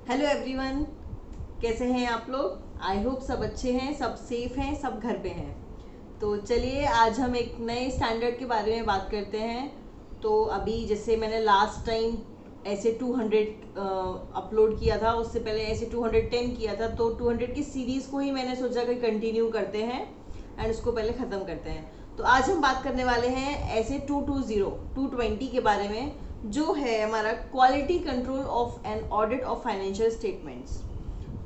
Hello everyone, कैसे हैं आप लोग। आई होप सब अच्छे हैं, सब सेफ हैं, सब घर पे हैं। तो चलिए आज हम एक नए स्टैंडर्ड के बारे में बात करते हैं। तो अभी जैसे मैंने लास्ट टाइम ऐसे 200 अपलोड किया था, उससे पहले ऐसे 210 किया था, तो 200 की सीरीज़ को ही मैंने सोचा कि कंटिन्यू करते हैं एंड उसको पहले ख़त्म करते हैं। तो आज हम बात करने वाले हैं ऐसे 220 के बारे में, जो है हमारा quality control of an audit of financial statements.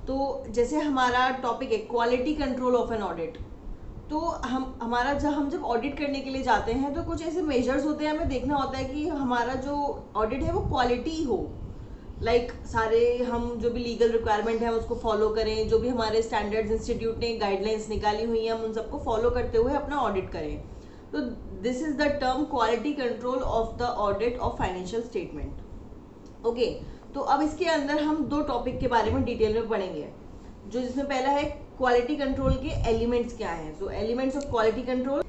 तो जैसे हमारा टॉपिक है quality control of an audit, तो हम जब ऑडिट करने के लिए जाते हैं तो कुछ ऐसे मेजर्स होते हैं, हमें देखना होता है कि हमारा जो ऑडिट है वो क्वालिटी हो। सारे हम जो भी लीगल रिक्वायरमेंट है उसको फॉलो करें, जो भी हमारे स्टैंडर्ड्स इंस्टीट्यूट ने गाइडलाइंस निकाली हुई हैं हम उन सबको फॉलो करते हुए अपना ऑडिट करें। तो this is the term quality control of the audit of financial statement. Okay, तो अब इसके अंदर हम दो टॉपिक के बारे में डिटेल में पढ़ेंगे। जो जिसमें पहला है क्वालिटी कंट्रोल के एलिमेंट्स क्या हैं, so elements of quality control,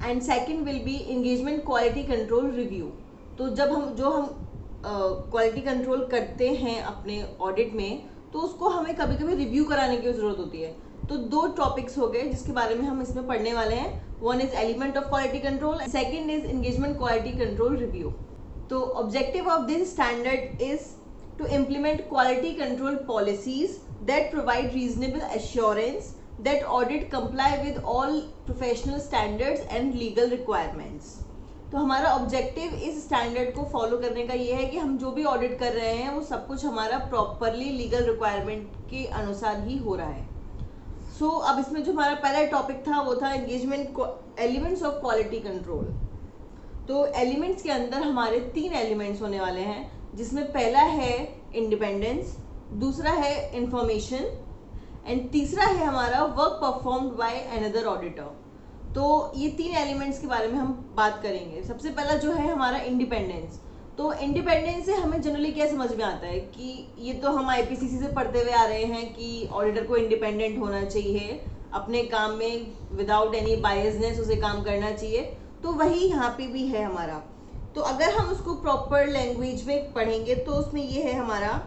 and second will be engagement quality control review. तो जब हम क्वालिटी कंट्रोल करते हैं अपने ऑडिट में, तो उसको हमें कभी कभी रिव्यू कराने की ज़रूरत होती है। तो दो टॉपिक्स हो गए जिसके बारे में हम इसमें पढ़ने वाले हैं। One is element of quality control, second is engagement quality control review. तो objective of this standard is to implement quality control policies that provide reasonable assurance that audit comply with all professional standards and legal requirements। तो हमारा objective इस standard को follow करने का ये है कि हम जो भी ऑडिट कर रहे हैं वो सब कुछ हमारा प्रॉपरली लीगल रिक्वायरमेंट के अनुसार ही हो रहा है। अब इसमें जो हमारा पहला टॉपिक था वो था engagement elements of quality control. तो एलिमेंट्स के अंदर हमारे 3 एलिमेंट्स होने वाले हैं, जिसमें पहला है इंडिपेंडेंस, दूसरा है इंफॉर्मेशन एंड तीसरा है हमारा work performed by another auditor. तो ये 3 एलिमेंट्स के बारे में हम बात करेंगे। सबसे पहला जो है हमारा इंडिपेंडेंस। तो इंडिपेंडेंस से हमें जनरली क्या समझ में आता है कि ये तो हम आईपीसीसी से पढ़ते हुए आ रहे हैं कि ऑडिटर को इंडिपेंडेंट होना चाहिए, अपने काम में विदाउट एनी बायसनेस उसे काम करना चाहिए। तो वही यहाँ पे भी है हमारा। तो अगर हम उसको प्रॉपर लैंग्वेज में पढ़ेंगे तो उसमें ये है हमारा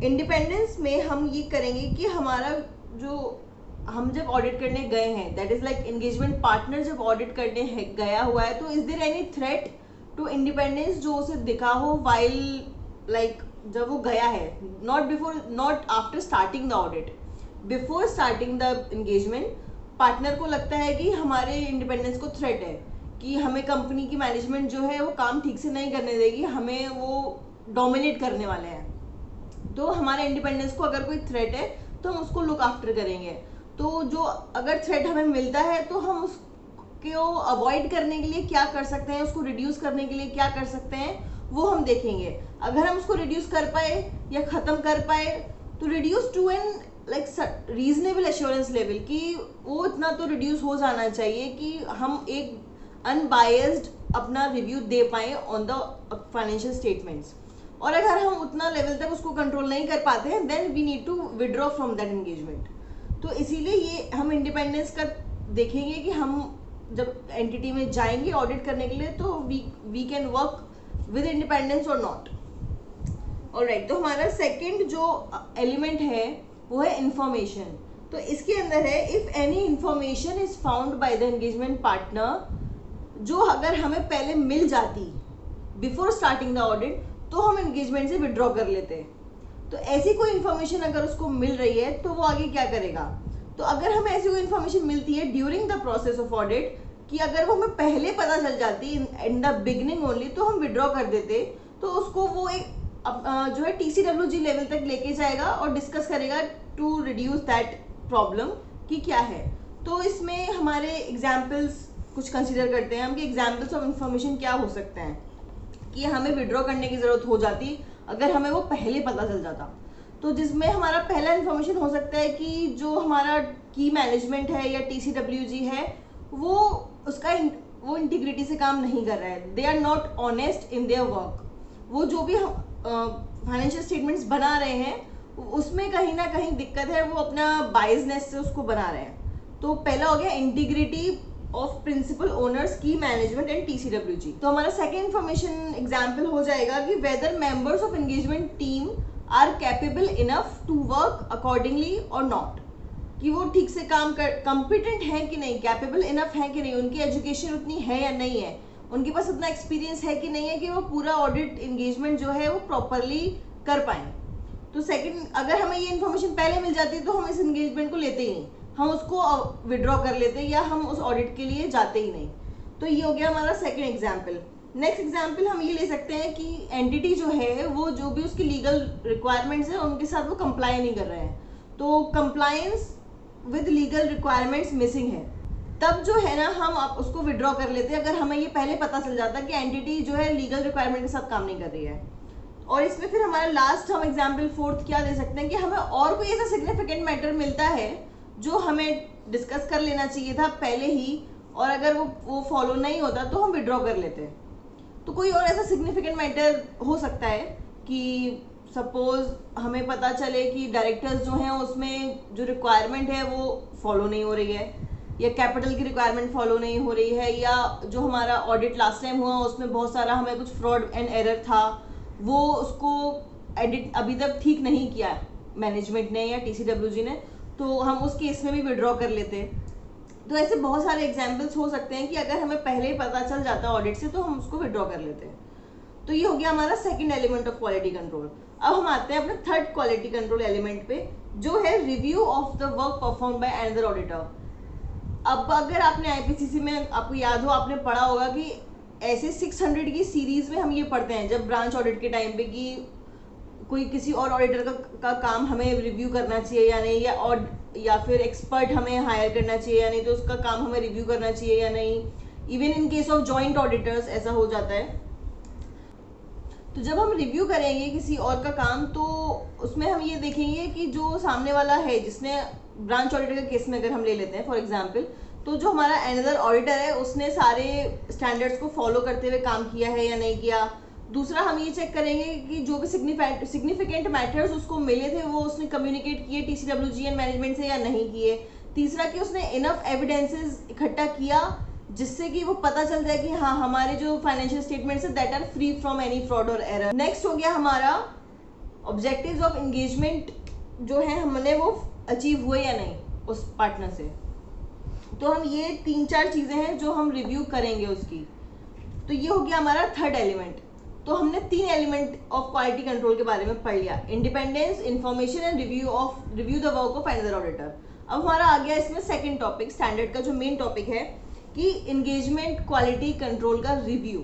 इंडिपेंडेंस में हम ये करेंगे कि हमारा जो हम जब ऑडिट करने गए हैं, that is like engagement partner जब ऑडिट करने गया हुआ है, तो is there any threat to independence जो उसे दिखा हो वाइल जब वो गया है, not after starting the audit, before starting the engagement partner को लगता है कि हमारे इंडिपेंडेंस को थ्रेट है कि हमें कंपनी की मैनेजमेंट जो है वो काम ठीक से नहीं करने देगी, हमें वो डोमिनेट करने वाले हैं। तो हमारे इंडिपेंडेंस को अगर कोई थ्रेट है तो हम उसको लुक आफ्टर करेंगे। तो जो अगर थ्रेट हमें मिलता है तो हम उसको अवॉइड करने के लिए क्या कर सकते हैं, उसको रिड्यूस करने के लिए क्या कर सकते हैं, वो हम देखेंगे। अगर हम उसको रिड्यूस कर पाए या ख़त्म कर पाए तो reduce to an reasonable assurance level, कि वो इतना तो रिड्यूस हो जाना चाहिए कि हम एक अनबायस्ड अपना रिव्यू दे पाए ऑन द फाइनेंशियल स्टेटमेंट्स। और अगर हम उतना लेवल तक उसको कंट्रोल नहीं कर पाते हैं then we need to withdraw from that engagement. तो इसीलिए ये हम इंडिपेंडेंस का देखेंगे कि हम जब एंटिटी में जाएंगे ऑडिट करने के लिए तो we can work with independence और नॉट। ऑलराइट, तो हमारा सेकंड जो एलिमेंट है वो है इंफॉर्मेशन। तो इसके अंदर है if any information is found by the engagement partner, जो अगर हमें पहले मिल जाती बिफोर स्टार्टिंग द ऑडिट तो हम एंगेजमेंट से विड्रॉ कर लेते हैं। तो ऐसी कोई इन्फॉर्मेशन अगर उसको मिल रही है तो वो आगे क्या करेगा। तो अगर हमें ऐसी कोई इन्फॉर्मेशन मिलती है during the process of audit कि अगर वो हमें पहले पता चल जाती इन द बिगनिंग ओनली तो हम विड्रॉ कर देते, तो उसको वो एक जो है TCWG लेवल तक लेके जाएगा और डिस्कस करेगा टू रिड्यूस दैट प्रॉब्लम कि क्या है। तो इसमें हमारे एग्जाम्पल्स कुछ कंसिडर करते हैं हम कि एग्जाम्पल्स ऑफ इंफॉर्मेशन क्या हो सकते हैं कि हमें विड्रॉ करने की ज़रूरत हो जाती अगर हमें वो पहले पता चल जाता। तो जिसमें हमारा पहला इन्फॉर्मेशन हो सकता है कि जो हमारा की मैनेजमेंट है या TCWG है वो वो इंटीग्रिटी से काम नहीं कर रहा है, they are not honest in their work. वो जो भी फाइनेंशियल स्टेटमेंट्स बना रहे हैं उसमें कहीं ना कहीं दिक्कत है, वो अपना बायसनेस से उसको बना रहे हैं। तो पहला हो गया इंटीग्रिटी ऑफ प्रिंसिपल ओनर्स की मैनेजमेंट एंड TCWG। तो हमारा सेकेंड इन्फॉर्मेशन एग्जाम्पल हो जाएगा कि whether members of engagement team are capable enough to work accordingly और नॉट, कि वो ठीक से काम कर कॉम्पिटेंट है कि नहीं, कैपेबल इनफ है कि नहीं, उनकी एजुकेशन उतनी है या नहीं है, उनके पास उतना एक्सपीरियंस है कि नहीं है कि वो पूरा ऑडिट एंगेजमेंट जो है वो प्रॉपरली कर पाए। तो सेकंड, अगर हमें ये इन्फॉर्मेशन पहले मिल जाती तो हम इस एंगेजमेंट को लेते ही नहीं, हम उसको विड्रॉ कर लेते या हम उस ऑडिट के लिए जाते ही नहीं। तो ये हो गया हमारा सेकंड एग्जाम्पल। नेक्स्ट एग्जाम्पल हम ये ले सकते हैं कि एंटिटी जो है वो जो भी उसकी लीगल रिक्वायरमेंट्स है उनके साथ वो कंप्लाई नहीं कर रहे हैं, तो compliance with legal requirements missing है, तब जो है ना हम उसको विड्रॉ कर लेते हैं, अगर हमें ये पहले पता चल जाता कि एंटिटी जो है लीगल रिक्वायरमेंट के साथ काम नहीं कर रही है। और इसमें फिर हमारा लास्ट हम एग्जाम्पल फोर्थ क्या दे सकते हैं कि हमें और कोई ऐसा सिग्निफिकेंट मैटर मिलता है जो हमें डिस्कस कर लेना चाहिए था पहले ही, और अगर वो फॉलो नहीं होता तो हम विड्रॉ कर लेते हैं। तो कोई और ऐसा सिग्निफिकेंट मैटर हो सकता है कि सपोज हमें पता चले कि डायरेक्टर्स जो हैं उसमें जो रिक्वायरमेंट है वो फॉलो नहीं हो रही है, या कैपिटल की रिक्वायरमेंट फॉलो नहीं हो रही है, या जो हमारा ऑडिट लास्ट टाइम हुआ उसमें बहुत सारा हमें कुछ फ्रॉड एंड एरर था, वो उसको एडिट अभी तक ठीक नहीं किया मैनेजमेंट ने या TCWG ने, तो हम उस केस में भी विड्रॉ कर लेते। तो ऐसे बहुत सारे एग्जाम्पल्स हो सकते हैं कि अगर हमें पहले ही पता चल जाता ऑडिट से तो हम उसको विड्रॉ कर लेते हैं। तो ये हो गया हमारा second element of quality control. अब हम आते हैं अपने थर्ड क्वालिटी कंट्रोल एलिमेंट पे, जो है review of the work perform by another auditor. अब अगर आपने IPCC में, आपको याद हो, आपने पढ़ा होगा कि ऐसे 600 की सीरीज में हम ये पढ़ते हैं जब ब्रांच ऑडिट के टाइम पे कि कोई किसी और ऑडिटर का काम हमें रिव्यू करना चाहिए या नहीं, या फिर एक्सपर्ट हमें हायर करना चाहिए या नहीं, तो उसका काम हमें रिव्यू करना चाहिए या नहीं। Even in case of joint auditors ऐसा हो जाता है। तो जब हम रिव्यू करेंगे किसी और का काम, तो उसमें हम ये देखेंगे कि जो सामने वाला है, जिसने ब्रांच ऑडिटर के केस में अगर हम ले लेते हैं फॉर एग्जांपल, तो जो हमारा अनदर ऑडिटर है उसने सारे स्टैंडर्ड्स को फॉलो करते हुए काम किया है या नहीं किया। दूसरा, हम ये चेक करेंगे कि जो भी सिग्निफिकेंट मैटर्स उसको मिले थे वो उसने कम्युनिकेट किए TCWG एंड मैनेजमेंट से या नहीं किए। तीसरा, कि उसने इनफ एविडेंसेस इकट्ठा किया जिससे कि वो पता चल जाए कि हाँ, हमारे जो फाइनेंशियल स्टेटमेंट्स है that are free from any fraud और एरर। नेक्स्ट हो गया हमारा ऑब्जेक्टिव्स ऑफ एंगेजमेंट, जो है हमने वो अचीव हुए या नहीं उस पार्टनर से। तो हम ये 3-4 चीजें हैं जो हम रिव्यू करेंगे उसकी। तो ये हो गया हमारा थर्ड एलिमेंट। तो हमने 3 एलिमेंट ऑफ क्वालिटी कंट्रोल के बारे में पढ़ लिया, independence, information and review the work of another auditor. अब हमारा आ गया इसमें सेकंड टॉपिक, स्टैंडर्ड का जो मेन टॉपिक है कि इंगेजमेंट क्वालिटी कंट्रोल का रिव्यू।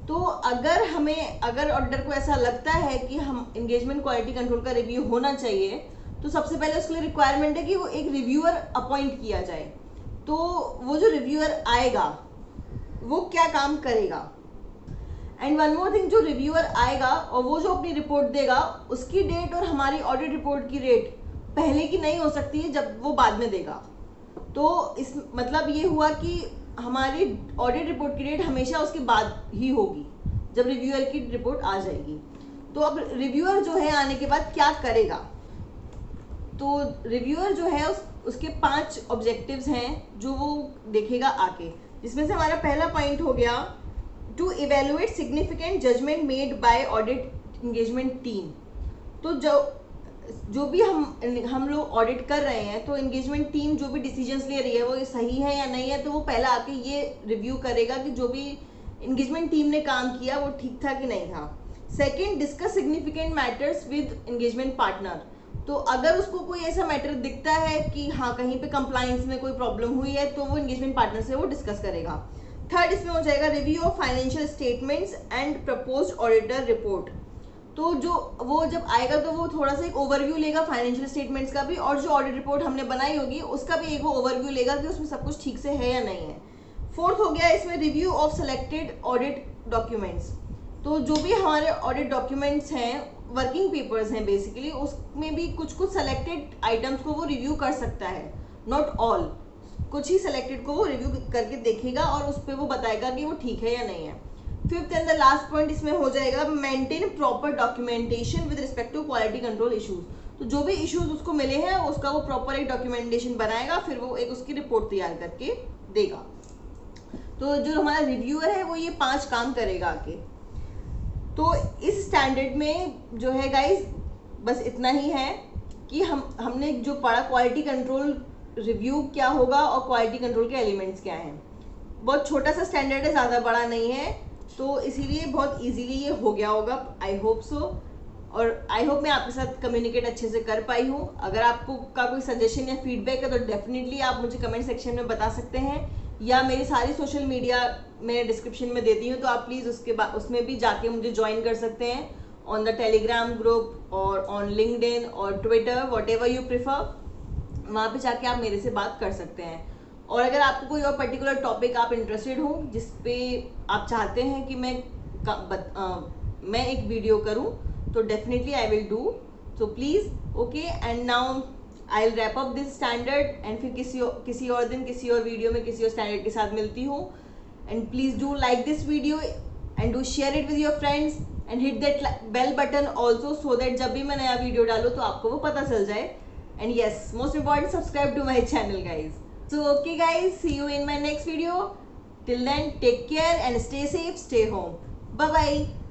तो अगर ऑडिटर को ऐसा लगता है कि हम इंगेजमेंट क्वालिटी कंट्रोल का रिव्यू होना चाहिए, तो सबसे पहले उसके लिए रिक्वायरमेंट है कि वो एक रिव्यूअर अपॉइंट किया जाए। तो वो जो रिव्यूअर आएगा वो क्या काम करेगा, एंड वन मोर थिंग, जो रिव्यूअर आएगा और वो जो अपनी रिपोर्ट देगा उसकी डेट और हमारी ऑडिट रिपोर्ट की रेट पहले की नहीं हो सकती है जब वो बाद में देगा। तो इस मतलब ये हुआ कि हमारी ऑडिट रिपोर्ट की डेट हमेशा उसके बाद ही होगी जब रिव्यूअर की रिपोर्ट आ जाएगी। तो अब रिव्यूअर जो है आने के बाद क्या करेगा, तो रिव्यूअर जो है उसके 5 ऑब्जेक्टिव्स हैं जो वो देखेगा आके, जिसमें से हमारा पहला पॉइंट हो गया to evaluate significant judgement made by audit engagement team. तो जो भी हम लोग ऑडिट कर रहे हैं, तो एंगेजमेंट टीम जो भी डिसीजंस ले रही है वो सही है या नहीं है, तो वो पहला आके ये रिव्यू करेगा कि जो भी एंगेजमेंट टीम ने काम किया वो ठीक था कि नहीं था। Second, discuss significant matters with engagement partner. तो अगर उसको कोई ऐसा मैटर दिखता है कि हाँ कहीं पे कंप्लायंस में कोई प्रॉब्लम हुई है, तो वो एंगेजमेंट पार्टनर से वो डिस्कस करेगा। थर्ड, इसमें हो जाएगा review of financial statements and proposed auditor report. तो जो वो जब आएगा तो वो थोड़ा सा एक ओवरव्यू लेगा फाइनेंशियल स्टेटमेंट्स का भी, और जो ऑडिट रिपोर्ट हमने बनाई होगी उसका भी एक वो ओवरव्यू लेगा कि उसमें सब कुछ ठीक से है या नहीं है। फोर्थ हो गया इसमें review of selected audit documents. तो जो भी हमारे ऑडिट डॉक्यूमेंट्स हैं, वर्किंग पेपर्स हैं बेसिकली, उसमें भी कुछ सेलेक्टेड आइटम्स को वो रिव्यू कर सकता है, नॉट ऑल, कुछ ही सेलेक्टेड को वो रिव्यू करके देखेगा और उस पर वो बताएगा कि वो ठीक है या नहीं है। Fifth and the last point इसमें हो जाएगा maintain proper documentation with respect to quality control issues. तो जो भी इश्यूज उसको मिले हैं उसका वो प्रॉपर एक डॉक्यूमेंटेशन बनाएगा, फिर वो एक उसकी रिपोर्ट तैयार करके देगा। तो जो हमारा रिव्यूअर है वो ये 5 काम करेगा आके। तो इस स्टैंडर्ड में जो है गाइज बस इतना ही है कि हमने जो पढ़ा क्वालिटी कंट्रोल रिव्यू क्या होगा और क्वालिटी कंट्रोल के एलिमेंट्स क्या हैं। बहुत छोटा सा स्टैंडर्ड है, ज़्यादा बड़ा नहीं है, तो इसीलिए बहुत इजीली ये हो गया होगा, आई होप सो। और आई होप मैं आपके साथ कम्युनिकेट अच्छे से कर पाई हूँ। अगर आपको का कोई सजेशन या फीडबैक है तो डेफिनेटली आप मुझे कमेंट सेक्शन में बता सकते हैं, या मेरी सारी सोशल मीडिया मैं डिस्क्रिप्शन में देती हूँ, तो आप प्लीज़ उसके बाद उसमें भी जाके मुझे ज्वाइन कर सकते हैं ऑन द टेलीग्राम ग्रुप और ऑन लिंक्डइन और Twitter, what ever you prefer. वहाँ पे जाके आप मेरे से बात कर सकते हैं। और अगर आपको कोई और पर्टिकुलर टॉपिक आप इंटरेस्टेड हो जिस पे आप चाहते हैं कि मैं एक वीडियो करूं, तो definitely I will do so, please. Okay, and now I will wrap up this standard, and फिर किसी और दिन किसी और वीडियो में किसी और स्टैंडर्ड के साथ मिलती हूँ। And please do like this video and do share it with your friends and hit that bell button also, so that जब भी मैं नया वीडियो डालूँ तो आपको वो पता चल जाए। And yes, most important, subscribe to my channel, guys. So okay guys, see you in my next video. Till then, take care and stay safe, stay home. Bye bye.